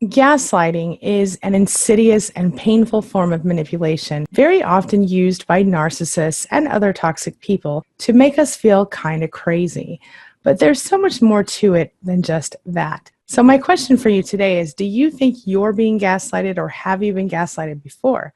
Gaslighting is an insidious and painful form of manipulation, very often used by narcissists and other toxic people to make us feel kind of crazy. But there's so much more to it than just that. So my question for you today is, do you think you're being gaslighted, or have you been gaslighted before?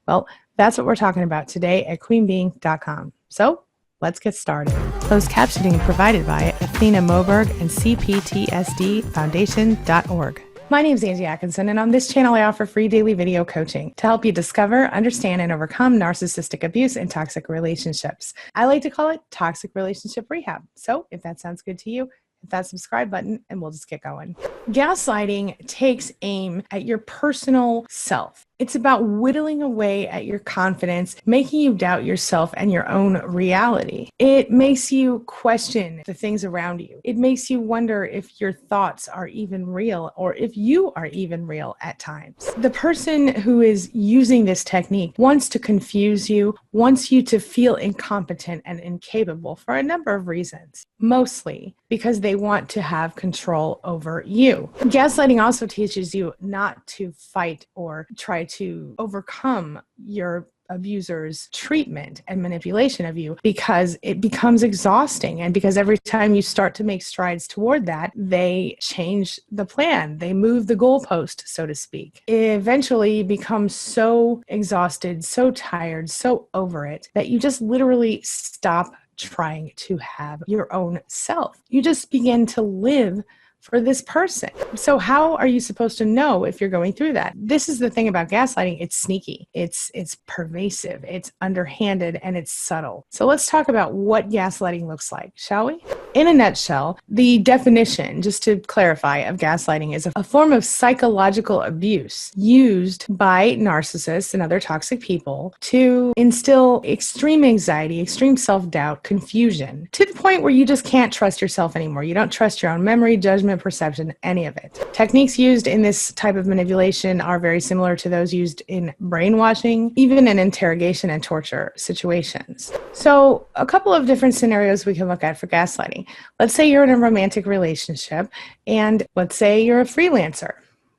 Well, that's what we're talking about today at queenbeing.com. So let's get started. Closed captioning provided by Athena Moberg and cptsdfoundation.org. My name is Angie Atkinson, and on this channel I offer free daily video coaching to help you discover, understand, and overcome narcissistic abuse and toxic relationships. I like to call it toxic relationship rehab. So if that sounds good to you, hit that subscribe button and we'll just get going. Gaslighting takes aim at your personal self. It's about whittling away at your confidence, making you doubt yourself and your own reality. It makes you question the things around you. It makes you wonder if your thoughts are even real, or if you are even real at times. The person who is using this technique wants to confuse you, wants you to feel incompetent and incapable for a number of reasons, mostly because they want to have control over you. Gaslighting also teaches you not to fight or try to overcome your abuser's treatment and manipulation of you, because it becomes exhausting, and because every time you start to make strides toward that, they change the plan. They move the goalpost, so to speak. Eventually, you become so exhausted, so tired, so over it, that you just literally stop trying to have your own self. You just begin to live for this person. So how are you supposed to know if you're going through that? This is the thing about gaslighting. It's sneaky, it's pervasive, it's underhanded, and it's subtle. So let's talk about what gaslighting looks like, shall we? In a nutshell, the definition, just to clarify, of gaslighting is a form of psychological abuse used by narcissists and other toxic people to instill extreme anxiety, extreme self-doubt, confusion, to the point where you just can't trust yourself anymore. You don't trust your own memory, judgment, perception, any of it. Techniques used in this type of manipulation are very similar to those used in brainwashing, even in interrogation and torture situations. So a couple of different scenarios we can look at for gaslighting. Let's say you're in a romantic relationship, and let's say you're a freelancer.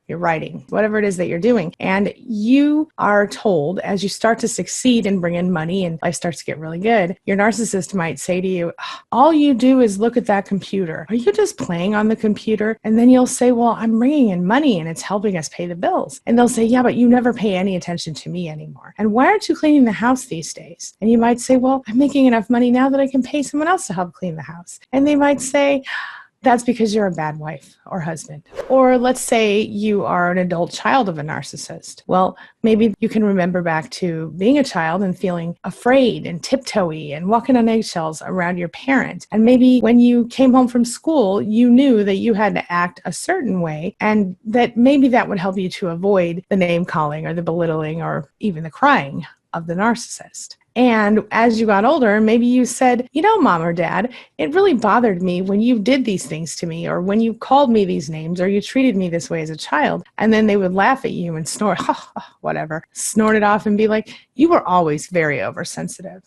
You're writing, whatever it is that you're doing. And you are told, as you start to succeed and bring in money and life starts to get really good, your narcissist might say to you, all you do is look at that computer. Are you just playing on the computer? And then you'll say, well, I'm bringing in money and it's helping us pay the bills. And they'll say, yeah, but you never pay any attention to me anymore. And why aren't you cleaning the house these days? And you might say, well, I'm making enough money now that I can pay someone else to help clean the house. And they might say, that's because you're a bad wife or husband. Or let's say you are an adult child of a narcissist. Well, maybe you can remember back to being a child and feeling afraid and tiptoey and walking on eggshells around your parent. And maybe when you came home from school, you knew that you had to act a certain way, and that maybe that would help you to avoid the name calling or the belittling or even the crying of the narcissist. And as you got older, maybe you said, you know, mom or dad, it really bothered me when you did these things to me, or when you called me these names, or you treated me this way as a child. And then they would laugh at you and snort, whatever, snort it off and be like, you were always very oversensitive.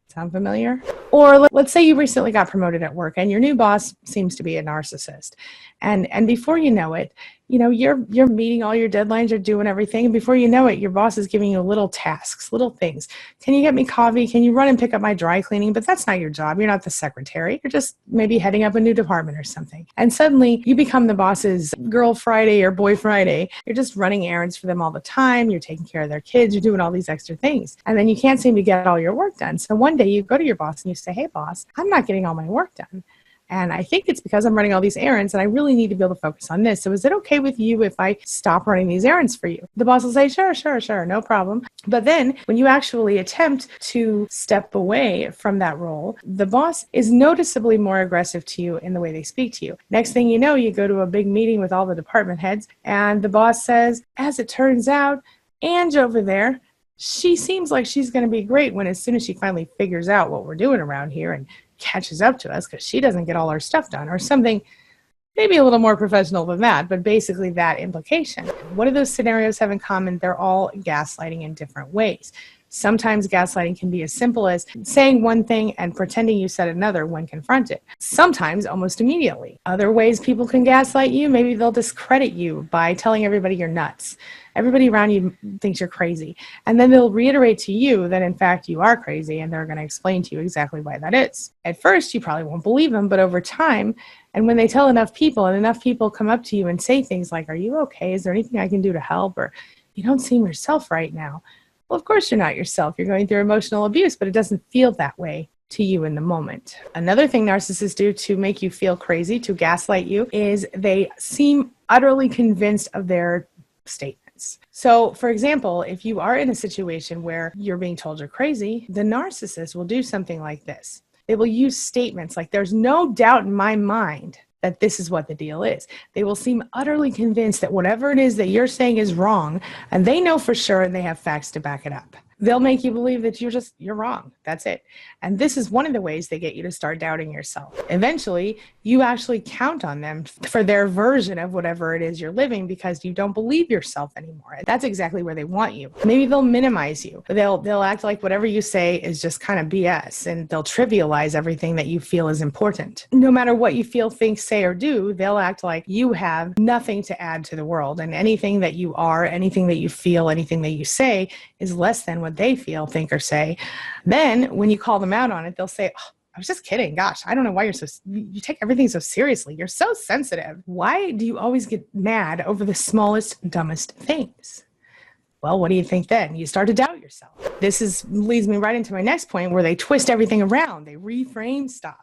Sound familiar? Or let's say you recently got promoted at work and your new boss seems to be a narcissist. And before you know it, you know, you're meeting all your deadlines, you're doing everything. And before you know it, your boss is giving you little tasks, little things. Can you get me coffee? Can you run and pick up my dry cleaning? But that's not your job. You're not the secretary. You're just maybe heading up a new department or something. And suddenly you become the boss's girl Friday or boy Friday. You're just running errands for them all the time. You're taking care of their kids. You're doing all these extra things. And then you can't seem to get all your work done. So one day you go to your boss and you say, hey boss, I'm not getting all my work done. And I think it's because I'm running all these errands and I really need to be able to focus on this. So is it okay with you if I stop running these errands for you? The boss will say, sure, no problem. But then when you actually attempt to step away from that role, the boss is noticeably more aggressive to you in the way they speak to you. Next thing you know, you go to a big meeting with all the department heads and the boss says, as it turns out, Angie over there, she seems like she's going to be great, when as soon as she finally figures out what we're doing around here and catches up to us, because she doesn't get all our stuff done, or something maybe a little more professional than that, but basically that implication. What do those scenarios have in common? They're all gaslighting in different ways. Sometimes gaslighting can be as simple as saying one thing and pretending you said another when confronted. Sometimes almost immediately. Other ways people can gaslight you, maybe they'll discredit you by telling everybody you're nuts. Everybody around you thinks you're crazy. And then they'll reiterate to you that in fact you are crazy, and they're going to explain to you exactly why that is. At first, you probably won't believe them, but over time, and when they tell enough people and enough people come up to you and say things like, "Are you okay? Is there anything I can do to help?" Or, "You don't seem yourself right now." Well, of course you're not yourself. You're going through emotional abuse, but it doesn't feel that way to you in the moment. Another thing narcissists do to make you feel crazy, to gaslight you, is they seem utterly convinced of their statements. So, for example, if you are in a situation where you're being told you're crazy, the narcissist will do something like this. They will use statements like, "There's no doubt in my mind that this is what the deal is." They will seem utterly convinced that whatever it is that you're saying is wrong, and they know for sure and they have facts to back it up. They'll make you believe that you're wrong. That's it. And this is one of the ways they get you to start doubting yourself. Eventually, you actually count on them for their version of whatever it is you're living because you don't believe yourself anymore. That's exactly where they want you. Maybe they'll minimize you. They'll act like whatever you say is just kind of BS, and they'll trivialize everything that you feel is important. No matter what you feel, think, say, or do, they'll act like you have nothing to add to the world, and anything that you are, anything that you feel, anything that you say is less than what they feel, think, or say. Then when you call them out on it, they'll say, "Oh, I was just kidding. Gosh, I don't know why you take everything so seriously. You're so sensitive. Why do you always get mad over the smallest, dumbest things?" Well, what do you think then? You start to doubt yourself. Leads me right into my next point, where they twist everything around. They reframe stuff.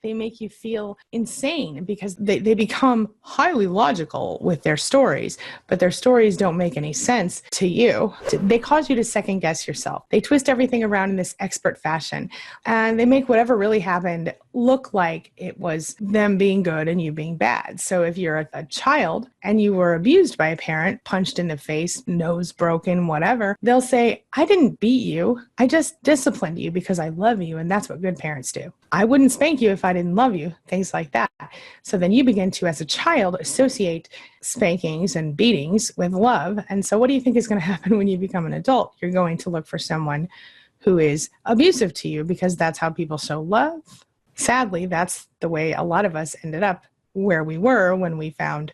They make you feel insane because they become highly logical with their stories, but their stories don't make any sense to you. They cause you to second guess yourself. They twist everything around in this expert fashion, and they make whatever really happened look like it was them being good and you being bad. So if you're a child and you were abused by a parent, punched in the face, nose broken, whatever, they'll say, "I didn't beat you. I just disciplined you because I love you, and that's what good parents do. I wouldn't spank you if I didn't love you," things like that. So then you begin to, as a child, associate spankings and beatings with love. And so what do you think is going to happen when you become an adult? You're going to look for someone who is abusive to you because that's how people show love. Sadly, that's the way a lot of us ended up where we were when we found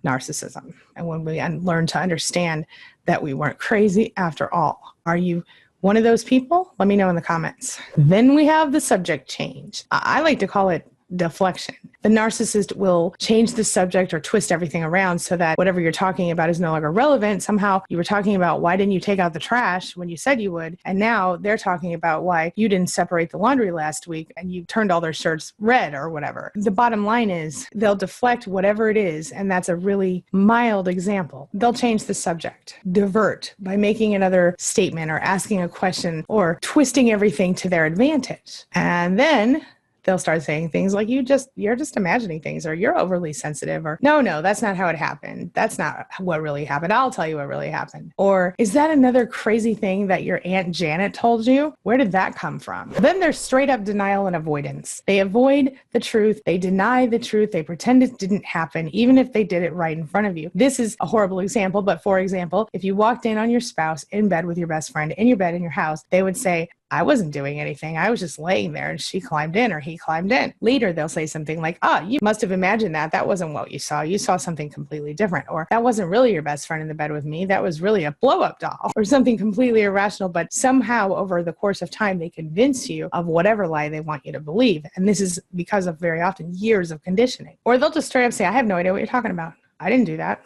narcissism and when we learned to understand that we weren't crazy after all. Are you one of those people? Let me know in the comments. Then we have the subject change. I like to call it deflection. The narcissist will change the subject or twist everything around so that whatever you're talking about is no longer relevant. Somehow you were talking about why didn't you take out the trash when you said you would, and now they're talking about why you didn't separate the laundry last week and you turned all their shirts red or whatever. The bottom line is they'll deflect whatever it is, and that's a really mild example. They'll change the subject, divert by making another statement or asking a question or twisting everything to their advantage. And then they'll start saying things like, you're just imagining things, or "You're overly sensitive," or no, that's not how it happened. That's not what really happened. I'll tell you what really happened. Or, "Is that another crazy thing that your Aunt Janet told you? Where did that come from?" Then there's straight up denial and avoidance. They avoid the truth. They deny the truth. They pretend it didn't happen, even if they did it right in front of you. This is a horrible example, but for example, if you walked in on your spouse in bed with your best friend in your bed in your house, they would say, "I wasn't doing anything. I was just laying there and she climbed in or he climbed in." Later, they'll say something like, "You must have imagined that. That wasn't what you saw. You saw something completely different." Or, "That wasn't really your best friend in the bed with me. That was really a blow-up doll," or something completely irrational. But somehow over the course of time, they convince you of whatever lie they want you to believe. And this is because of very often years of conditioning. Or they'll just straight up say, "I have no idea what you're talking about. I didn't do that.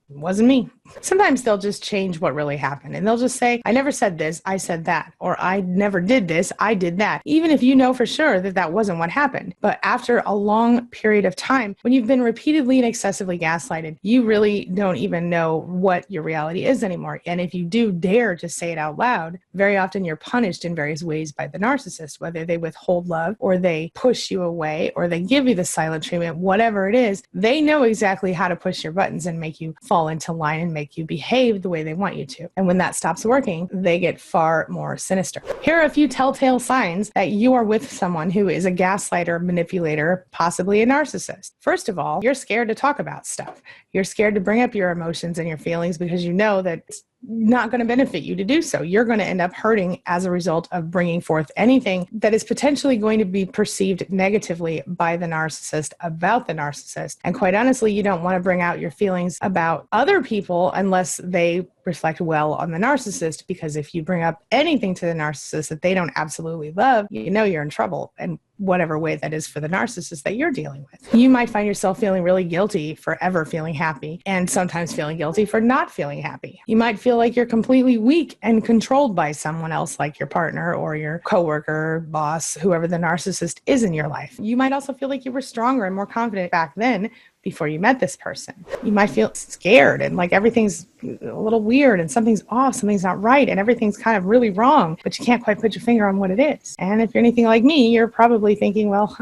It wasn't me." Sometimes they'll just change what really happened, and they'll just say, "I never said this, I said that," or "I never did this, I did that," even if you know for sure that that wasn't what happened. But after a long period of time, when you've been repeatedly and excessively gaslighted, you really don't even know what your reality is anymore. And if you do dare to say it out loud, very often you're punished in various ways by the narcissist, whether they withhold love or they push you away or they give you the silent treatment, whatever it is, they know exactly how to push your buttons and make you fall into line and make you behave the way they want you to. And when that stops working, they get far more sinister. Here are a few telltale signs that you are with someone who is a gaslighter, manipulator, possibly a narcissist. First of all, you're scared to talk about stuff. You're scared to bring up your emotions and your feelings because you know that not going to benefit you to do so. You're going to end up hurting as a result of bringing forth anything that is potentially going to be perceived negatively by the narcissist about the narcissist. And quite honestly, you don't want to bring out your feelings about other people unless they reflect well on the narcissist, because if you bring up anything to the narcissist that they don't absolutely love, you know you're in trouble, and whatever way that is for the narcissist that you're dealing with. You might find yourself feeling really guilty for ever feeling happy, and sometimes feeling guilty for not feeling happy. You might feel like you're completely weak and controlled by someone else, like your partner or your coworker, boss, whoever the narcissist is in your life. You might also feel like you were stronger and more confident back then before you met this person. You might feel scared and like everything's a little weird and something's off, something's not right, and everything's kind of really wrong, but you can't quite put your finger on what it is. And if you're anything like me, you're probably thinking, well,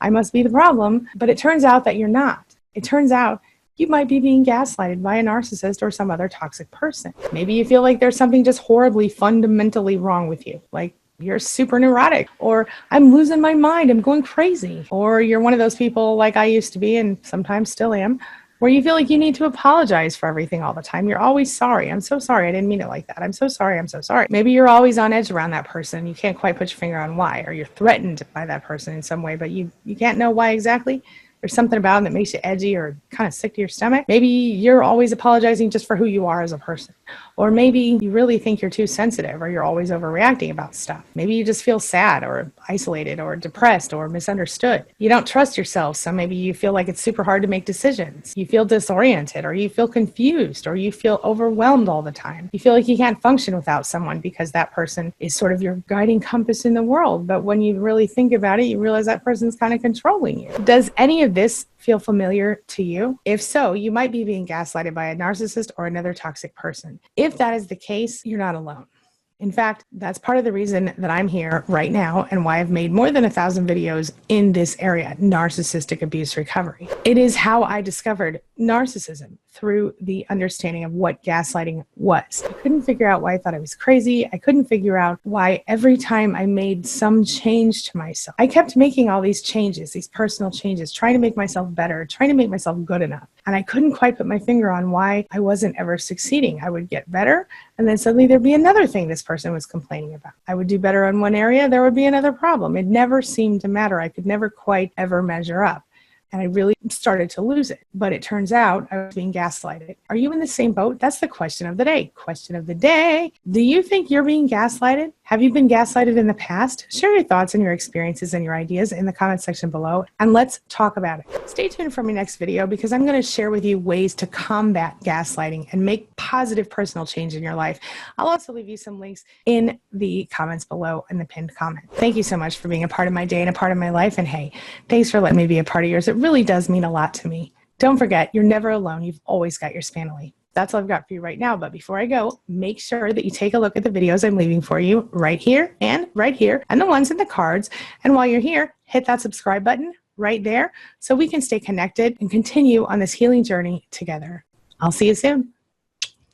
I must be the problem. But it turns out that you're not. It turns out you might be being gaslighted by a narcissist or some other toxic person. Maybe you feel like there's something just horribly, fundamentally wrong with you, like you're super neurotic, or I'm losing my mind, I'm going crazy. Or you're one of those people like I used to be and sometimes still am, where you feel like you need to apologize for everything all the time. You're always sorry. I'm so sorry. I didn't mean it like that. I'm so sorry. I'm so sorry. Maybe you're always on edge around that person. You can't quite put your finger on why, or you're threatened by that person in some way, but you can't know why exactly. There's something about them that makes you edgy or kind of sick to your stomach. Maybe you're always apologizing just for who you are as a person. Or maybe you really think you're too sensitive, or you're always overreacting about stuff. Maybe you just feel sad or isolated or depressed or misunderstood. You don't trust yourself, so maybe you feel like it's super hard to make decisions. You feel disoriented, or you feel confused, or you feel overwhelmed all the time. You feel like you can't function without someone because that person is sort of your guiding compass in the world. But when you really think about it, you realize that person's kind of controlling you. Does any of this feel familiar to you? If so, you might be being gaslighted by a narcissist or another toxic person. If that is the case, you're not alone. In fact, that's part of the reason that I'm here right now and why I've made more than 1,000 videos in this area, narcissistic abuse recovery. It is how I discovered narcissism through the understanding of what gaslighting was. I couldn't figure out why I thought I was crazy. I couldn't figure out why every time I made some change to myself, I kept making all these changes, these personal changes, trying to make myself better, trying to make myself good enough. And I couldn't quite put my finger on why I wasn't ever succeeding. I would get better, and then suddenly there'd be another thing this person was complaining about. I would do better in one area, there would be another problem. It never seemed to matter. I could never quite ever measure up. And I really started to lose it. But it turns out I was being gaslighted. Are you in the same boat? That's the question of the day. Question of the day. Do you think you're being gaslighted? Have you been gaslighted in the past? Share your thoughts and your experiences and your ideas in the comment section below, and let's talk about it. Stay tuned for my next video, because I'm going to share with you ways to combat gaslighting and make positive personal change in your life. I'll also leave you some links in the comments below in the pinned comment. Thank you so much for being a part of my day and a part of my life. And hey, thanks for letting me be a part of yours. It really does mean a lot to me. Don't forget, you're never alone. You've always got your family. That's all I've got for you right now. But before I go, make sure that you take a look at the videos I'm leaving for you right here, and the ones in the cards. And while you're here, hit that subscribe button right there so we can stay connected and continue on this healing journey together. I'll see you soon.